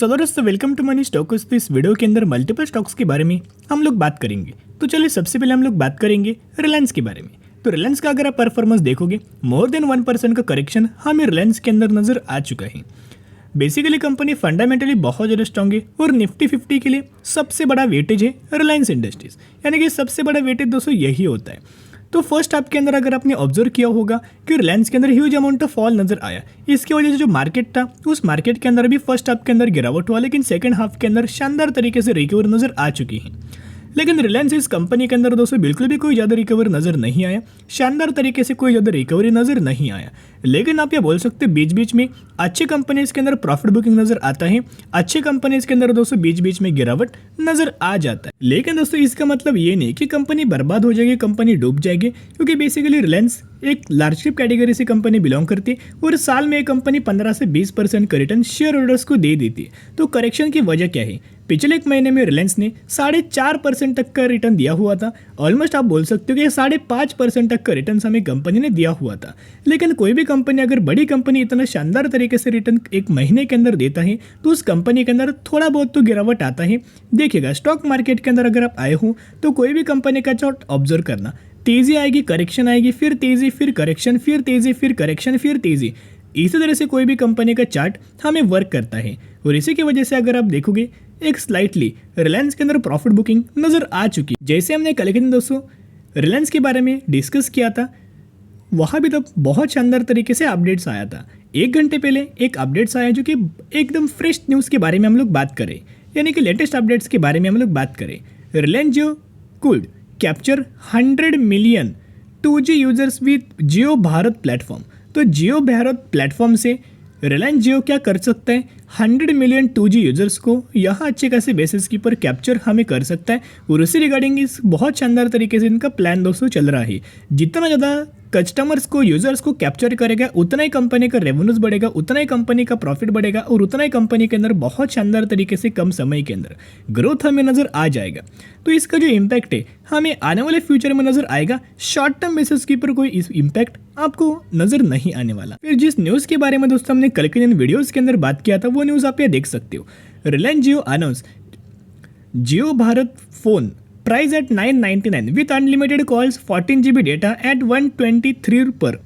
दोस्तों welcome to money stocks. तो इस वीडियो के अंदर मल्टीपल स्टॉक्स के बारे में हम लोग बात करेंगे। तो चलिए सबसे पहले हम लोग बात करेंगे रिलायंस के बारे में। तो रिलायंस का अगर आप परफॉर्मेंस देखोगे मोर देन 1% का करेक्शन हमें रिलायंस के अंदर नजर आ चुका है। बेसिकली कंपनी फंडामेंटली बहुत ज़्यादा स्ट्रॉन्ग है और निफ्टी 50 के लिए सबसे बड़ा वेटेज है रिलायंस इंडस्ट्रीज, यानी कि सबसे बड़ा वेटेज दोस्तों यही होता है। तो फर्स्ट हाफ के अंदर अगर आपने ऑब्जर्व किया होगा कि रिलायंस के अंदर ह्यूज अमाउंट ऑफ फॉल नजर आया, इसकी वजह से जो मार्केट था उस मार्केट के अंदर भी फर्स्ट हाफ के अंदर गिरावट हुआ, लेकिन सेकंड हाफ के अंदर शानदार तरीके से रिकवर नजर आ चुकी है। लेकिन रिलायंस इस कंपनी के अंदर दोस्तों बिल्कुल भी कोई ज़्यादा रिकवर नजर नहीं आया, शानदार तरीके से कोई ज़्यादा रिकवरी नजर नहीं आया। लेकिन आप ये बोल सकते बीच बीच में अच्छे कंपनीज के अंदर प्रॉफिट बुकिंग नजर आता है, अच्छे कंपनीज के अंदर दोस्तों बीच बीच में गिरावट नजर आ जाता है। लेकिन दोस्तों इसका मतलब ये नहीं कि कंपनी बर्बाद हो जाएगी, कंपनी डूब जाएगी, क्योंकि बेसिकली रिलायंस एक लार्ज कैप कैटेगरी से कंपनी बिलोंग करती है और साल में एक कंपनी 15 से 20% का रिटर्न शेयर होल्डर्स को दे देती है। तो करेक्शन की वजह क्या है? पिछले एक महीने में रिलायंस ने 4.5% तक का रिटर्न दिया हुआ था। ऑलमोस्ट आप बोल सकते हो कि 5.5% तक का रिटर्न हमें कंपनी ने दिया हुआ था। लेकिन कोई भी कंपनी, अगर बड़ी कंपनी इतना शानदार तरीके से रिटर्न एक महीने के अंदर देता है तो उस कंपनी के अंदर थोड़ा बहुत तो गिरावट आता है। देखिएगा स्टॉक मार्केट के अंदर अगर आप आए हो तो कोई भी कंपनी का चार्ट ऑब्जर्व करना, तेजी आएगी, करेक्शन आएगी, फिर तेजी, फिर करेक्शन, फिर तेजी, फिर करेक्शन, फिर तेजी। इसी तरह से कोई भी कंपनी का चार्ट हमें वर्क करता है और इसी की वजह से अगर आप देखोगे एक स्लाइटली रिलायंस के अंदर प्रॉफिट बुकिंग नजर आ चुकी। जैसे हमने कल के दिन दोस्तों रिलायंस के बारे में डिस्कस किया था, वहाँ भी तो बहुत शानदार तरीके से अपडेट्स आया था। 1 घंटे पहले एक अपडेट्स आया जो कि एकदम फ्रेश न्यूज़ के बारे में हम लोग बात करें, यानी कि लेटेस्ट अपडेट्स के बारे में हम लोग बात करें। Reliance Jio could capture 100 million 2G users with Jio Bharat platform. तो जियो भारत प्लेटफॉर्म से रिलायंस जियो क्या कर सकता है? 100 मिलियन 2G यूजर्स को यहाँ अच्छे खासे बेसिस के ऊपर कैप्चर हमें कर सकता है और उसी रिगार्डिंग इस बहुत शानदार तरीके से इनका प्लान दोस्तों चल रहा है। जितना ज़्यादा कस्टमर्स को, यूजर्स को कैप्चर करेगा उतना ही कंपनी का रेवेन्यूज बढ़ेगा, उतना ही कंपनी का प्रॉफिट बढ़ेगा और उतना ही कंपनी के अंदर बहुत शानदार तरीके से कम समय के अंदर ग्रोथ हमें नजर आ जाएगा। तो इसका जो इम्पैक्ट है हमें आने वाले फ्यूचर में नजर आएगा। शॉर्ट टर्म बेसिस के ऊपर कोई इस इम्पैक्ट आपको नजर नहीं आने वाला। फिर जिस न्यूज़ के बारे में दोस्तों हमने कल के दिन वीडियोज़ के अंदर बात किया था वो न्यूज़ आप ये देख सकते हो। Reliance Jio announce Jio Bharat phone price at 999 with unlimited calls 14 GB data at 123 पर।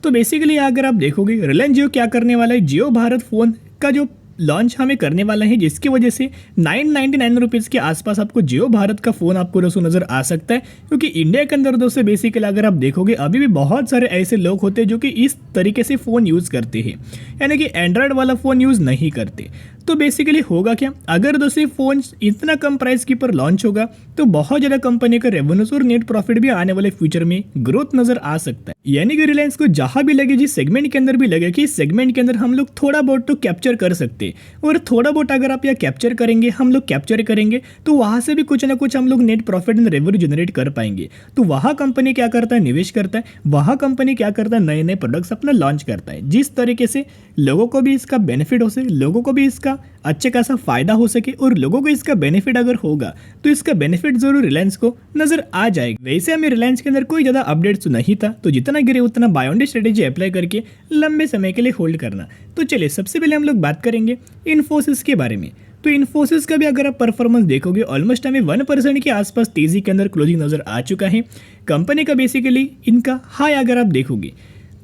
तो बेसिकली अगर आप देखोगे रिलायंस जियो क्या करने वाला है, जियो भारत फ़ोन का जो लॉन्च हमें करने वाला है, जिसकी वजह से 999 रुपीज़ के आसपास आपको जियो भारत का फ़ोन आपको दोस्तों नज़र आ सकता है। क्योंकि इंडिया के अंदर दोस्तों बेसिकली अगर आप देखोगे अभी भी बहुत सारे ऐसे लोग होते हैं जो कि इस तरीके से फ़ोन यूज़ करते हैं, यानी कि एंड्रॉयड वाला फ़ोन यूज़ नहीं करते। तो बेसिकली होगा क्या, अगर दोस्तों फ़ोन इतना कम प्राइस के ऊपर लॉन्च होगा तो बहुत ज़्यादा कंपनी का रेवेन्यूज और नेट प्रॉफिट भी आने वाले फ्यूचर में ग्रोथ नजर आ सकता है। यानी कि रिलायंस को जहां भी लगे, जिस सेगमेंट के अंदर भी लगे कि इस सेगमेंट के अंदर हम लोग थोड़ा बहुत तो कैप्चर कर सकते हैं, और थोड़ा बहुत अगर आप यहाँ कैप्चर करेंगे, हम लोग कैप्चर करेंगे तो वहां से भी कुछ ना कुछ हम लोग net profit and revenue generate कर पाएंगे। तो वहां कंपनी क्या करता है, निवेश करता है, वहां कंपनी क्या करता है, नए नए प्रोडक्ट्स अपना लॉन्च करता है, जिस तरीके से लोगों को भी इसका बेनिफिट हो सके, लोगों को भी इसका अच्छे खासा फायदा हो सके और लोगों को इसका बेनिफिट अगर होगा तो इसका बेनिफिट जरूर रिलायंस को नजर आ जाएगा। वैसे हमें रिलायंस के अंदर कोई ज़्यादा अपडेट्स तो नहीं था, तो जितना गिरे उतना buy on dip strategy apply करके लंबे समय के लिए होल्ड करना। तो चलिए सबसे पहले हम लोग बात करेंगे इन्फोसिस के बारे में। तो इन्फोसिस का भी अगर आप परफॉर्मेंस देखोगे ऑलमोस्ट हमें 1% के आसपास तेजी के अंदर क्लोजिंग नजर आ चुका है। कंपनी का बेसिकली इनका हाई अगर आप देखोगे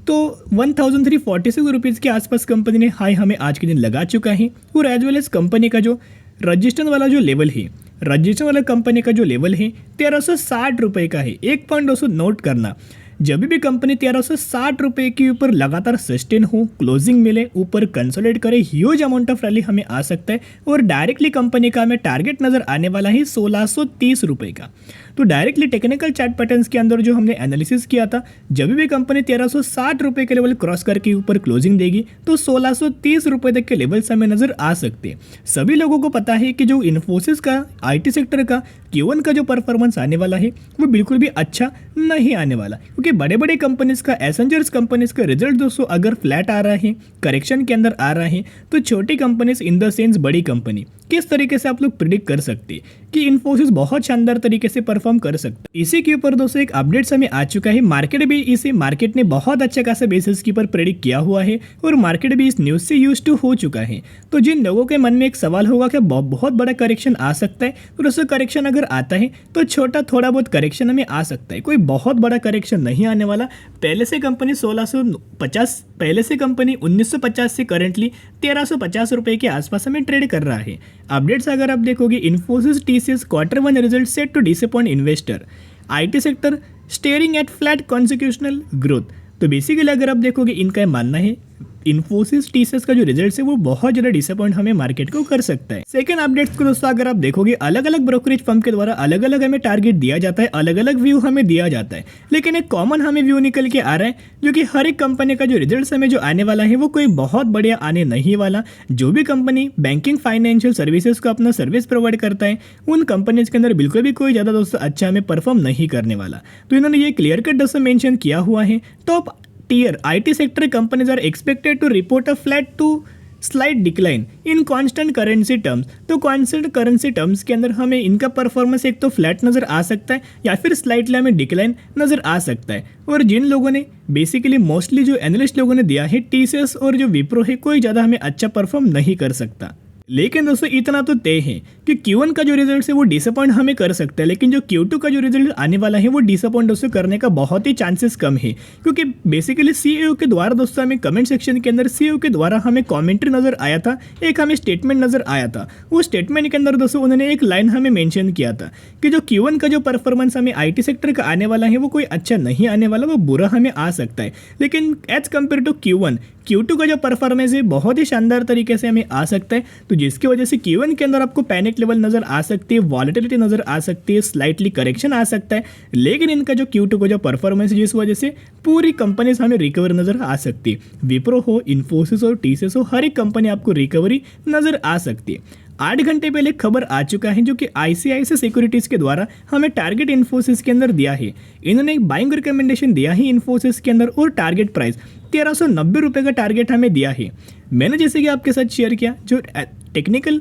तो 1346 रुपीज़ के आसपास कंपनी ने हाई हमें आज के दिन लगा चुका है। और एज वेल एज कंपनी का जो रजिस्ट्रेशन वाला जो लेवल है, रजिस्ट्रेशन वाला कंपनी का जो लेवल है 1360 रुपये का है। एक पॉइंट दोस्तों नोट करना, जब भी कंपनी 1360 रुपये के ऊपर लगातार सस्टेन हो, क्लोजिंग मिले, ऊपर कंसोलिडेट करे, ह्यूज अमाउंट ऑफ रैली हमें आ सकता है। और डायरेक्टली कंपनी का हमें टारगेट नजर आने वाला है 1630 रुपये का। तो डायरेक्टली टेक्निकल चार्ट पैटर्न्स के अंदर जो हमने एनालिसिस किया था, जब भी कंपनी 1360 रुपये के लेवल क्रॉस करके ऊपर क्लोजिंग देगी तो 1630 रुपये तक के लेवल्स हमें नजर आ सकते हैं। सभी लोगों को पता है कि जो इन्फोसिस का IT सेक्टर का Q1 का जो परफॉर्मेंस आने वाला है वो बिल्कुल भी अच्छा नहीं आने वाला, क्योंकि बड़े बड़े कंपनीज का, एसेंजर्स कंपनीज का रिजल्ट दोस्तों अगर फ्लैट आ रहा है, करेक्शन के अंदर आ रहा है, तो छोटी कंपनीज इन द सेंस बड़ी कंपनी किस तरीके से आप लोग प्रिडिक्ट कर सकते हैं कि इन्फोसिस बहुत शानदार तरीके से परफॉर्म कर सकता है। इसी के ऊपर दोस्तों एक अपडेट्स हमें आ चुका है। मार्केट ने बहुत अच्छा खासा बेसिस के ऊपर प्रेडिक्ट किया हुआ है और मार्केट भी इस न्यूज़ से यूज टू हो चुका है। तो जिन लोगों के मन में एक सवाल होगा कि बहुत बड़ा करेक्शन आ सकता है, तो दोस्तों करेक्शन अगर आता है तो छोटा थोड़ा बहुत करेक्शन हमें आ सकता है, कोई बहुत बड़ा करेक्शन नहीं आने वाला। पहले से कंपनी 1950 से करंटली 1350 रुपए के आसपास हमें ट्रेड कर रहा है। अपडेट्स अगर आप देखोगे, Infosys TCS Q1 result set to disappoint investor, IT sector staring at flat consecutional growth. तो बेसिकली अगर आप देखोगे इनका मानना है इन्फोसिस टीसीएस का जो रिजल्ट है वो बहुत ज़्यादा डिसअपॉइंट हमें मार्केट को कर सकता है। सेकंड अपडेट्स को दोस्तों अगर आप देखोगे, अलग अलग ब्रोकरेज फर्म के द्वारा अलग अलग हमें टारगेट दिया जाता है, अलग अलग व्यू हमें दिया जाता है, लेकिन एक कॉमन हमें व्यू निकल के आ रहा है जो कि हर एक कंपनी का जो रिजल्ट हमें जो आने वाला है वो कोई बहुत बढ़िया आने नहीं वाला। जो भी कंपनी बैंकिंग फाइनेंशियल सर्विसेज को अपना सर्विस प्रोवाइड करता है उन कंपनीज के अंदर बिल्कुल भी कोई ज़्यादा दोस्तों अच्छा हमें परफॉर्म नहीं करने वाला। तो इन्होंने ये क्लियर कट दोस्तों मेंशन किया हुआ है। Top tier IT sector companies are expected to report a flat to slight decline in constant currency terms। तो constant currency terms के अंदर हमें इनका परफॉर्मेंस एक तो फ्लैट नज़र आ सकता है या फिर स्लाइटली हमें डिक्लाइन नज़र आ सकता है। और जिन लोगों ने बेसिकली मोस्टली जो एनालिस्ट लोगों ने दिया है टीसीएस और जो विप्रो है कोई ज़्यादा हमें अच्छा परफॉर्म नहीं कर सकता। लेकिन दोस्तों इतना तो तय है कि Q1 का जो रिजल्ट है वो डिसअपॉइंट हमें कर सकता है, लेकिन जो Q2 का जो रिजल्ट आने वाला है वो डिसअपॉइंट दोस्तों करने का बहुत ही चांसेस कम है। क्योंकि बेसिकली सीईओ के द्वारा दोस्तों हमें कमेंट सेक्शन के अंदर सीईओ के द्वारा हमें कमेंट्री नज़र आया था, एक हमें स्टेटमेंट नज़र आया था। वो स्टेटमेंट के अंदर दोस्तों उन्होंने एक लाइन हमें मेंशन किया था कि जो Q1 का जो परफॉर्मेंस हमें IT सेक्टर का आने वाला है वो कोई अच्छा नहीं आने वाला, वो बुरा हमें आ सकता है। लेकिन एज कम्पेयर टू Q2 का जो परफॉर्मेंस है बहुत ही शानदार तरीके से हमें आ सकता है। तो जिसकी वजह से Q1 के अंदर आपको पैनिक लेवल नज़र आ सकती है, वॉलेटिलिटी नज़र आ सकती है, स्लाइटली करेक्शन आ सकता है। लेकिन इनका जो Q2 का जो परफॉर्मेंस है जिस वजह से पूरी कंपनीज हमें रिकवर नज़र आ सकती है। विप्रो हो, इन्फोसिस हो, टीसीएस हो, हर एक कंपनी आपको रिकवरी नज़र आ सकती है। 8 घंटे पहले खबर आ चुका है जो कि ICICI सिक्योरिटीज़ के द्वारा हमें टारगेट इन्फोसिस के अंदर दिया है। इन्होंने एक बाइंग रिकमेंडेशन दिया है इन्फोसिस के अंदर और टारगेट प्राइस 1390 रुपये का टारगेट हमें दिया है। मैंने जैसे कि आपके साथ शेयर किया जो टेक्निकल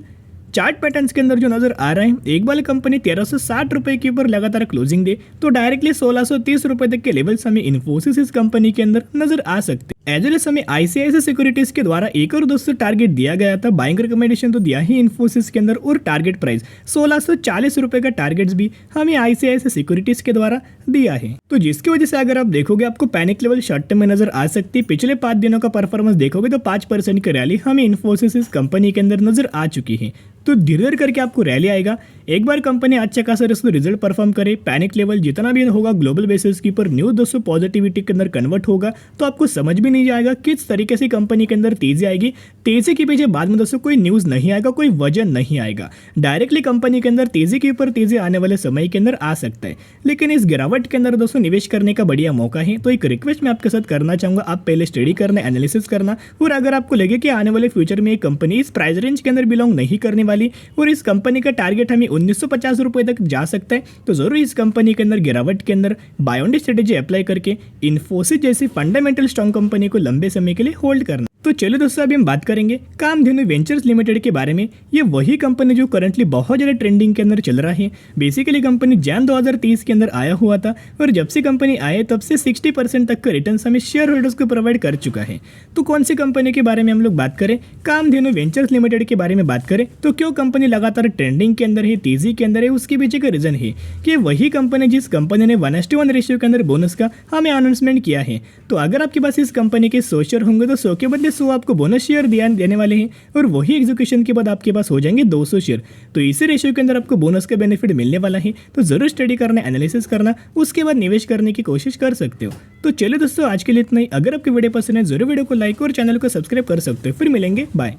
चार्ट पैटर्न्स के अंदर जो नज़र आ रहा है, एक बार कंपनी 1360 रुपये के ऊपर लगातार क्लोजिंग दे तो डायरेक्टली 1630 रुपये तक के लेवल्स हमें इन्फोसिस इस कंपनी के अंदर नजर आ सकते हैं। एज वेल एस हमें ICICI सिक्योरिटीज़ के द्वारा एक और दोस्तों टारगेट दिया गया था, बाइंग रिकमेंडेशन तो दिया ही इन्फोसिस के अंदर और टारगेट प्राइस 1640 रुपये का टारगेट्स भी हमें ICICI सिक्योरिटीज़ के द्वारा दिया है। तो जिसकी वजह से अगर आप देखोगे आपको पैनिक लेवल शॉर्ट टर्म में नजर आ सकती है। पिछले 5 दिनों का परफॉर्मेंस देखोगे तो 5% की रैली हमें इन्फोसिस इस कंपनी के अंदर नजर आ चुकी है। तो धीरे धीरे करके आपको रैली आएगा। एक बार कंपनी अच्छा खासा रिजल्ट परफॉर्म करे, पैनिक लेवल जितना भी होगा ग्लोबल बेसिस के ऊपर न्यूज़ दोस्तों पॉजिटिविटी के अंदर कन्वर्ट होगा तो आपको समझ भी नहीं जाएगा किस तरीके से कंपनी के अंदर तेजी आएगी। तेजी के पीछे बाद में दोस्तों कोई न्यूज़ नहीं आएगा, कोई वजह नहीं आएगा, डायरेक्टली कंपनी के अंदर तेजी के ऊपर तेजी आने वाले समय के अंदर आ सकता है। लेकिन इस गिरावट के अंदर दोस्तों निवेश करने का बढ़िया मौका है। तो एक रिक्वेस्ट मैं आपके साथ करना चाहूँगा, आप पहले स्टडी करना, एनालिसिस करना, और अगर आपको लगे कि आने वाले फ्यूचर में एक कंपनी इस प्राइस रेंज के अंदर बिलोंग नहीं करने वाली और इस कंपनी का टारगेट हमें 1950 रुपये तक जा सकता है तो जरूर इस कंपनी के अंदर गिरावट के अंदर buy on dip strategy apply करके इन्फोसिस जैसी फंडामेंटल स्ट्रॉन्ग कंपनी को लंबे समय के लिए होल्ड करना। तो चलो दोस्तों अभी हम बात करेंगे कामधेनु वेंचर्स लिमिटेड के बारे में। ये वही कंपनी जो करंटली बहुत ज़्यादा ट्रेंडिंग के अंदर चल रहा है। बेसिकली कंपनी जैन 2030 के अंदर आया हुआ था और जब से कंपनी आए तब से 60% तक का रिटर्न हमें शेयर होल्डर्स को प्रोवाइड कर चुका है। तो कौन सी कंपनी के बारे में हम लोग बात करें, कामधेनु वेंचर्स लिमिटेड के बारे में बात करें तो क्यों कंपनी लगातार ट्रेंडिंग के अंदर है, तेजी के अंदर है, उसके पीछे का रीजन है कि वही कंपनी जिस कंपनी ने 1:1 रेशियो के अंदर बोनस का हमें अनाउंसमेंट किया है। तो अगर आपके पास इस कंपनी के 100 शेयर होंगे तो 100 के बदले 100 आपको बोनस शेयर देने वाले हैं और वही एग्जीक्यूशन के बाद आपके पास हो जाएंगे 200 शेयर। तो इसी रेशियो के अंदर आपको बोनस का बेनिफिट मिलने वाला है। तो जरूर स्टडी करना, एनालिसिस करना, उसके बाद निवेश करने की कोशिश कर सकते हो। तो चलिए दोस्तों आज के लिए इतना ही। अगर आपकी वीडियो पसंद है जरूर वीडियो को लाइक और चैनल को सब्सक्राइब कर सकते हो। फिर मिलेंगे, बाय।